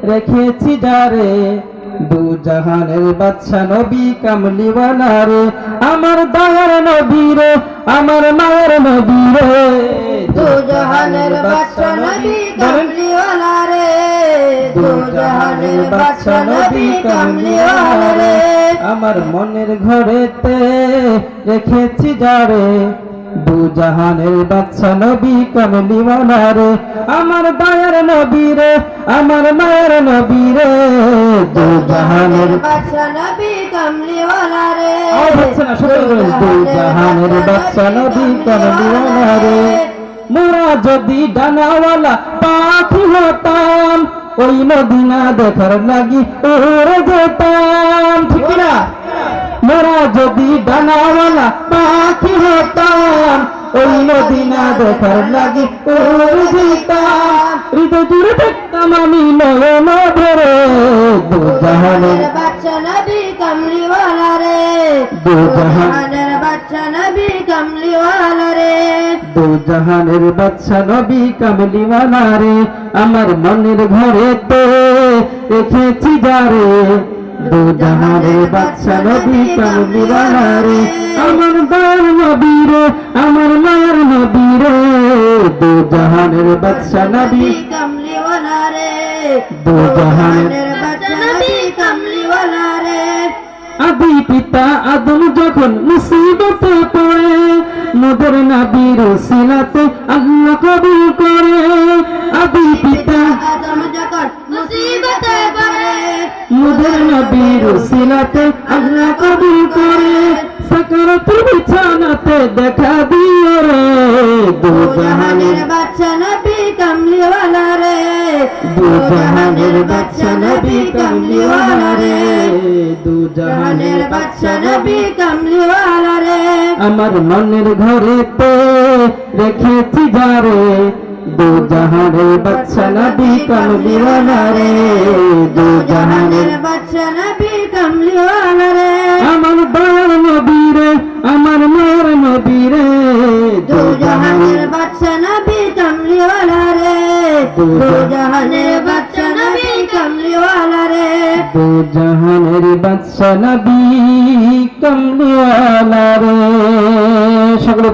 রেখেছি যারে দু জাহানের বাদশা নবী কামলিওয়ালা রে আমার দয়ার নবী রে আমার মায়ের নবী রে দু জাহানের বাদশা নবী কামলিওয়ালা রে দু জাহানের বাদশা নবী কামলিওয়ালা রে আমার মনের ঘরেতে রেখেছি যারে দু জাহানের বাদশা নবী কামলিওয়ালা রে আমার দয়ার নবী রে আমার মায়ের নবী রে দু জাহানের বাদশা নবী কামলিওয়ালা রে দু জাহানের বাদশা নবী কামলিওয়ালা রে মোরা যদি ডানাওয়ালা পাখি হতাম ওই মদিনা দেখার লাগি উড়ে যেতাম ঠিক না মোরা যদি ডানাওয়ালা পাখি হতাম ওই মদিনা দেখার লাগি উড়ে যেতাম হৃদয় জুড়ে দেখতাম আমি নয়ন ধরে দু জাহানের বাদশা নবী কামলিওয়ালা রে দু জাহান জাহানের বাদশা নবী কামলিওয়ালা রে দু জাহানের বাদশা নবী কামলিওয়ালা রে আমার মনের ঘরেতে রেখেছি যারে দু জাহানের বাদশা নবী কামলিওয়ালা রে আমার দয়ার নবী রে আমার মায়ের নবী রে দু জাহানের বাদশা নবী কামলিওয়ালা রে দু জাহানের বাদশা নবী কামলিওয়ালা রে আদি পিতা আদম যখন মুসিবতে পড়ে মোদের নবীর উসিলাতে আল্লাহ কবুল করে আদি পিতা আদম যখন মুসিবতে পড়ে মোদের নবীর উসিলাতে আল্লাহ কবুল করে সাকারাতুল বিছানাতে দেখা দিও রে দু জাহানের বাদশা নবী কামলিওয়ালা রে দু জাহানের বাদশা নবী কামলিওয়ালা রে দু জাহানের বাদশা নবী কামলিওয়ালা রে আমার মনের ঘরেতে রেখেছি যারে দু জাহানের বাদশা নবী কামলিওয়ালা রে দু জাহানের বাদশা নবী কামলিওয়ালা রে আমার দয়ার নবী রে আমার মায়ের নবী রে দু জাহানের বাদশা নবী কামলিওয়ালা রে দু জাহানের বাদশা নবী কামলিওয়ালা রে দু জাহানের বাদশা নবী কামলিওয়ালা রে সকলে